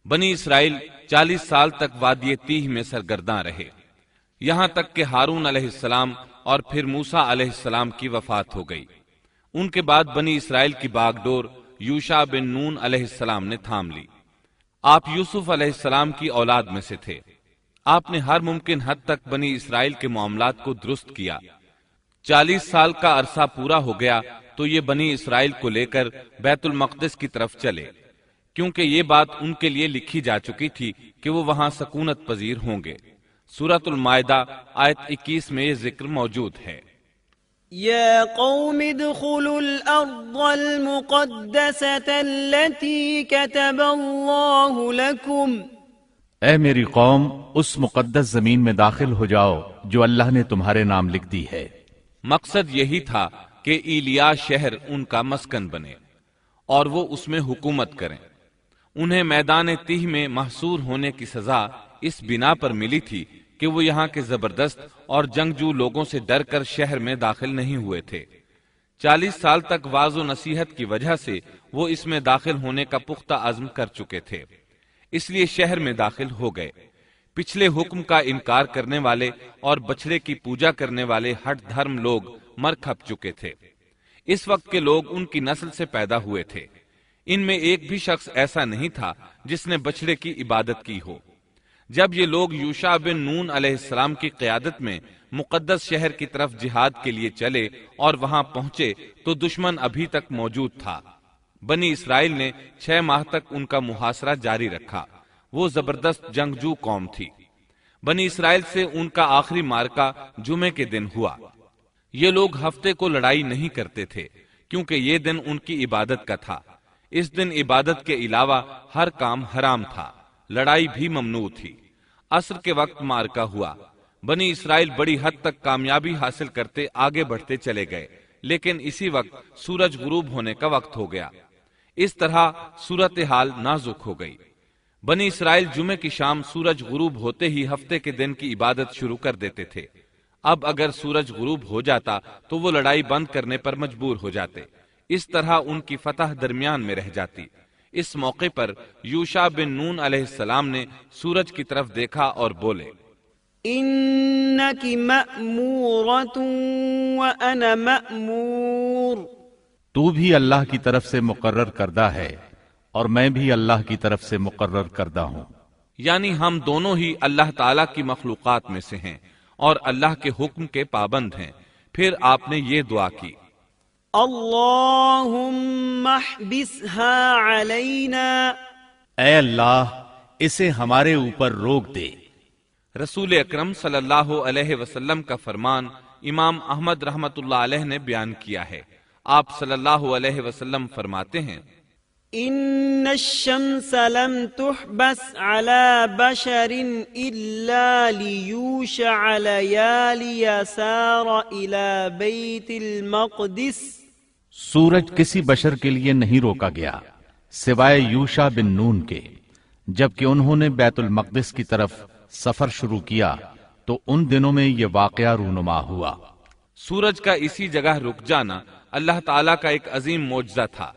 بنی اسرائیل 40 سال تک وادی تیہ میں سرگرداں رہے، یہاں تک کہ ہارون علیہ السلام اور پھر موسیٰ علیہ السلام کی وفات ہو گئی۔ ان کے بعد بنی اسرائیل کی باغ ڈور یوشع بن نون علیہ السلام نے تھام لی۔ آپ یوسف علیہ السلام کی اولاد میں سے تھے۔ آپ نے ہر ممکن حد تک بنی اسرائیل کے معاملات کو درست کیا۔ 40 سال کا عرصہ پورا ہو گیا تو یہ بنی اسرائیل کو لے کر بیت المقدس کی طرف چلے، کیونکہ یہ بات ان کے لیے لکھی جا چکی تھی کہ وہ وہاں سکونت پذیر ہوں گے۔ سورۃ المائدہ آیت 21 میں یہ ذکر موجود ہے۔ يا قوم ادخلوا الأرض المقدسة التي كتب الله لكم۔ اے میری قوم، اس مقدس زمین میں داخل ہو جاؤ جو اللہ نے تمہارے نام لکھ دی ہے۔ مقصد یہی تھا کہ ایلیا شہر ان کا مسکن بنے اور وہ اس میں حکومت کریں۔ انہیں میدان تیہ میں محصور ہونے کی سزا اس بنا پر ملی تھی کہ وہ یہاں کے زبردست اور جنگجو لوگوں سے ڈر کر شہر میں داخل نہیں ہوئے تھے۔ 40 سال تک واعظ و نصیحت کی وجہ سے وہ اس میں داخل ہونے کا پختہ عزم کر چکے تھے، اس لیے شہر میں داخل ہو گئے۔ پچھلے حکم کا انکار کرنے والے اور بچڑے کی پوجا کرنے والے ہٹ دھرم لوگ مر کھپ چکے تھے۔ اس وقت کے لوگ ان کی نسل سے پیدا ہوئے تھے۔ ان میں ایک بھی شخص ایسا نہیں تھا جس نے بچڑے کی عبادت کی ہو۔ جب یہ لوگ یوشع بن نون علیہ السلام کی قیادت میں مقدس شہر کی طرف جہاد کے لیے چلے اور وہاں پہنچے تو دشمن ابھی تک موجود تھا۔ بنی اسرائیل نے 6 ماہ تک ان کا محاصرہ جاری رکھا۔ وہ زبردست جنگجو قوم تھی۔ بنی اسرائیل سے ان کا آخری معرکہ جمعے کے دن ہوا۔ یہ لوگ ہفتے کو لڑائی نہیں کرتے تھے کیونکہ یہ دن ان کی عبادت کا تھا۔ اس دن عبادت کے علاوہ ہر کام حرام تھا، لڑائی بھی ممنوع تھی۔ عصر کے وقت معرکہ ہوا۔ بنی اسرائیل بڑی حد تک کامیابی حاصل کرتے آگے بڑھتے چلے گئے، لیکن اسی وقت سورج غروب ہونے کا وقت ہو گیا۔ اس طرح صورتحال نازک ہو گئی۔ بنی اسرائیل جمعے کی شام سورج غروب ہوتے ہی ہفتے کے دن کی عبادت شروع کر دیتے تھے۔ اب اگر سورج غروب ہو جاتا تو وہ لڑائی بند کرنے پر مجبور ہو جاتے۔ اس طرح ان کی فتح درمیان میں رہ جاتی۔ اس موقع پر یوشع بن نون علیہ السلام نے سورج کی طرف دیکھا اور بولے، إنك مأمورة وأنا مأمور۔ تو بھی اللہ کی طرف سے مقرر کردہ ہے اور میں بھی اللہ کی طرف سے مقرر کردہ ہوں۔ یعنی ہم دونوں ہی اللہ تعالیٰ کی مخلوقات میں سے ہیں اور اللہ کے حکم کے پابند ہیں۔ پھر آپ نے یہ دعا کی، اللہم احبسها علینا۔ اے اللہ، اسے ہمارے اوپر روک دے۔ رسول اکرم صلی اللہ علیہ وسلم کا فرمان امام احمد رحمت اللہ علیہ نے بیان کیا ہے۔ آپ صلی اللہ علیہ وسلم فرماتے ہیں، ان الشمس لم تحبس على بشر الا ليوشع ليالي سار الى بیت المقدس۔ سورج کسی بشر کے لیے نہیں روکا گیا سوائے یوشع بن نون کے۔ جبکہ انہوں نے بیت المقدس کی طرف سفر شروع کیا تو ان دنوں میں یہ واقعہ رونما ہوا۔ سورج کا اسی جگہ رک جانا اللہ تعالیٰ کا ایک عظیم معجزہ تھا۔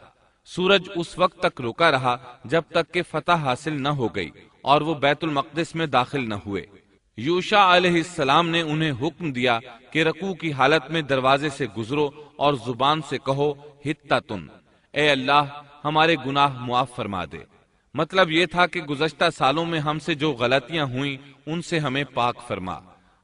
سورج اس وقت تک رکا رہا جب تک کہ فتح حاصل نہ ہو گئی اور وہ بیت المقدس میں داخل نہ ہوئے۔ یوشع علیہ السلام نے انہیں حکم دیا کہ رکوع کی حالت میں دروازے سے گزرو اور زبان سے کہو حطۃ، اے اللہ ہمارے گناہ معاف فرما دے۔ مطلب یہ تھا کہ گزشتہ سالوں میں ہم سے جو غلطیاں ہوئیں ان سے ہمیں پاک فرما۔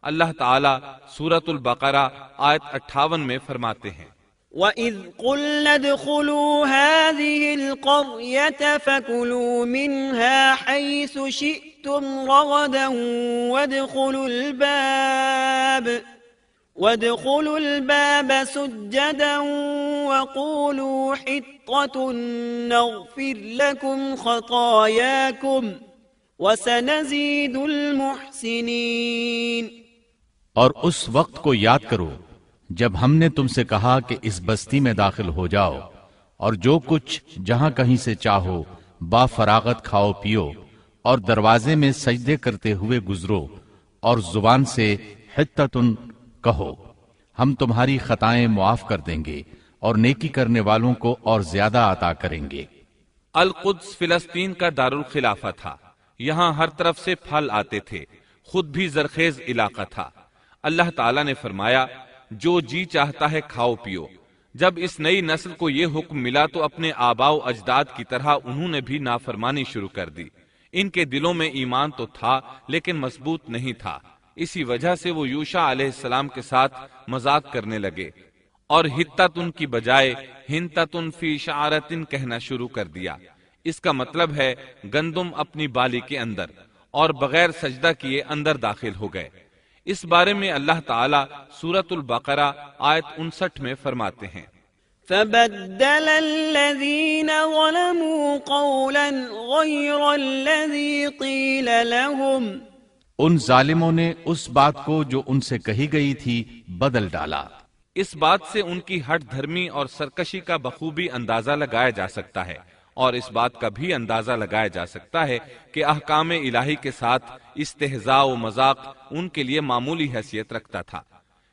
اللہ تعالیٰ سورۃ البقرہ آیت 58 میں فرماتے ہیں، وَإِذْ قُلْنَا ادْخُلُوا هَٰذِهِ الْقَرْيَةَ فَكُلُوا مِنْهَا حَيْثُ شِئْتُمْ رَغَدًا وَادْخُلُوا الْبَابَ سُجَّدًا وَقُولُوا حِطَّةٌ نَغْفِرْ لَكُمْ خَطَايَاكُمْ وَسَنَزِيدُ الْمُحْسِنِينَ۔ اور اس وقت کو یاد کرو جب ہم نے تم سے کہا کہ اس بستی میں داخل ہو جاؤ اور جو کچھ جہاں کہیں سے چاہو با فراغت کھاؤ پیو اور دروازے میں سجدے کرتے ہوئے گزرو اور زبان سے حطۃ کہو، ہم تمہاری خطائیں معاف کر دیں گے اور نیکی کرنے والوں کو اور زیادہ عطا کریں گے۔ القدس فلسطین کا دارالخلافہ تھا، یہاں ہر طرف سے پھل آتے تھے، خود بھی زرخیز علاقہ تھا۔ اللہ تعالیٰ نے فرمایا جو جی چاہتا ہے کھاؤ پیو۔ جب اس نئی نسل کو یہ حکم ملا تو اپنے آباء و اجداد کی طرح انہوں نے بھی نافرمانی شروع کر دی۔ ان کے دلوں میں ایمان تو تھا لیکن مضبوط نہیں تھا، اسی وجہ سے وہ یوشع علیہ السلام کے ساتھ مذاق کرنے لگے اور حتتن کی بجائے ہنتتن فی شعرتن کہنا شروع کر دیا۔ اس کا مطلب ہے گندم اپنی بالی کے اندر، اور بغیر سجدہ کیے اندر داخل ہو گئے۔ اس بارے میں اللہ تعالیٰ سورۃ البقرہ آیت 59 میں فرماتے ہیں فبدل الذين ظلموا قولا غير الذي قيل لهم، ان ظالموں نے اس بات کو جو ان سے کہی گئی تھی بدل ڈالا۔ اس بات سے ان کی ہٹ دھرمی اور سرکشی کا بخوبی اندازہ لگایا جا سکتا ہے، اور اس بات کا بھی اندازہ لگایا جا سکتا ہے کہ احکام الہی کے ساتھ استہزاء و مذاق ان کے لیے معمولی حیثیت رکھتا تھا۔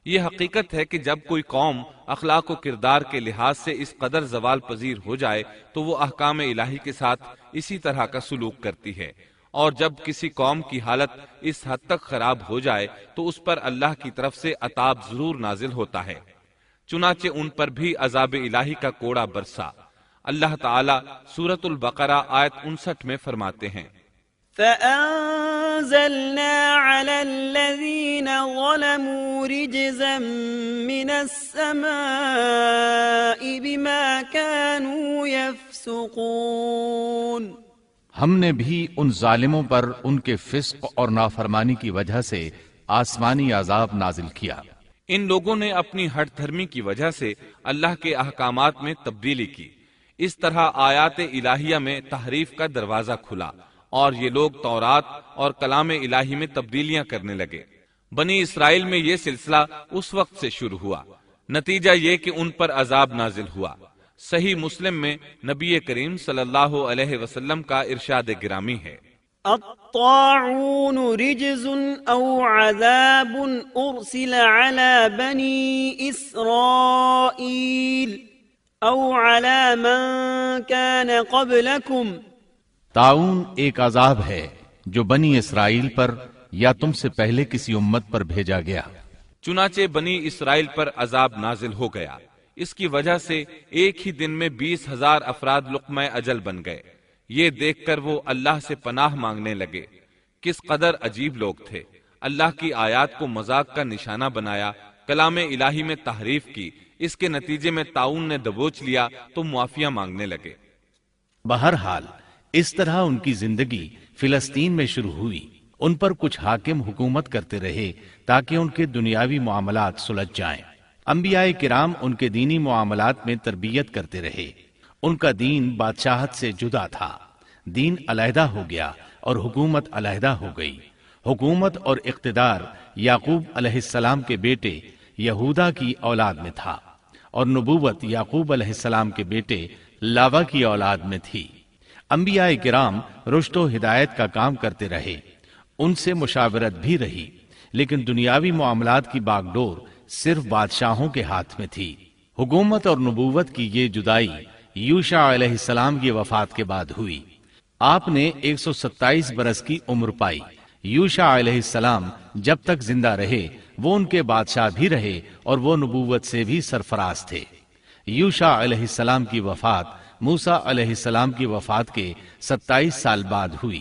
یہ حقیقت ہے کہ جب کوئی قوم اخلاق و کردار کے لحاظ سے اس قدر زوال پذیر ہو جائے تو وہ احکام الہی کے ساتھ اسی طرح کا سلوک کرتی ہے، اور جب کسی قوم کی حالت اس حد تک خراب ہو جائے تو اس پر اللہ کی طرف سے عذاب ضرور نازل ہوتا ہے۔ چنانچہ ان پر بھی عذاب الہی کا کوڑا برسا۔ اللہ تعالیٰ سورۃ البقرہ آیت 59 میں فرماتے ہیں فَأَنزَلْنَا عَلَى الَّذِينَ ظَلَمُوا رِجْزًا مِّنَ السَّمَاءِ بِمَا كَانُوا يَفْسُقُونَ، ہم نے بھی ان ظالموں پر ان کے فسق اور نافرمانی کی وجہ سے آسمانی عذاب نازل کیا۔ ان لوگوں نے اپنی ہٹ دھرمی کی وجہ سے اللہ کے احکامات میں تبدیلی کی، اس طرح آیات الہیہ میں تحریف کا دروازہ کھلا اور یہ لوگ تورات اور کلام الہی میں تبدیلیاں کرنے لگے۔ بنی اسرائیل میں یہ سلسلہ اس وقت سے شروع ہوا، نتیجہ یہ کہ ان پر عذاب نازل ہوا۔ صحیح مسلم میں نبی کریم صلی اللہ علیہ وسلم کا ارشاد گرامی ہے الطاعون رجز او عذاب ارسل على بنی اسرائیل او على من كان قبلكم، طاعون ایک عذاب ہے جو بنی اسرائیل پر یا تم سے پہلے کسی امت پر بھیجا گیا۔ چنانچہ بنی اسرائیل پر عذاب نازل ہو گیا، اس کی وجہ سے ایک ہی دن میں 20,000 افراد لقمہ اجل بن گئے۔ یہ دیکھ کر وہ اللہ سے پناہ مانگنے لگے۔ کس قدر عجیب لوگ تھے، اللہ کی آیات کو مذاق کا نشانہ بنایا، کلام الہی میں تحریف کی، اس کے نتیجے میں طاعون نے دبوچ لیا تو معافیہ مانگنے لگے۔ بہرحال اس طرح ان کی زندگی فلسطین میں شروع ہوئی۔ ان پر کچھ حاکم حکومت کرتے رہے تاکہ ان کے دنیاوی معاملات سلجھ جائیں۔ انبیاء کرام ان کے دینی معاملات میں تربیت کرتے رہے۔ ان کا دین بادشاہت سے جدا تھا، دین علیحدہ ہو گیا اور حکومت علیحدہ ہو گئی۔ حکومت اور اقتدار یعقوب علیہ السلام کے بیٹے یہودا کی اولاد میں تھا، اور نبوت یعقوب علیہ السلام کے بیٹے لاوا کی اولاد میں تھی۔ انبیاء کرام رشد و ہدایت کا کام کرتے رہے، ان سے مشاورت بھی رہی، لیکن دنیاوی معاملات کی باغ ڈور صرف بادشاہوں کے ہاتھ میں تھی۔ حکومت اور نبوت کی یہ جدائی یوشع علیہ السلام کی وفات کے بعد ہوئی۔ آپ نے 127 برس کی عمر پائی۔ یوشع علیہ السلام جب تک زندہ رہے وہ ان کے بادشاہ بھی رہے اور وہ نبوت سے بھی سرفراز تھے۔ یوشع علیہ السلام کی وفات موسیٰ علیہ السلام کی وفات کے 27 سال بعد ہوئی۔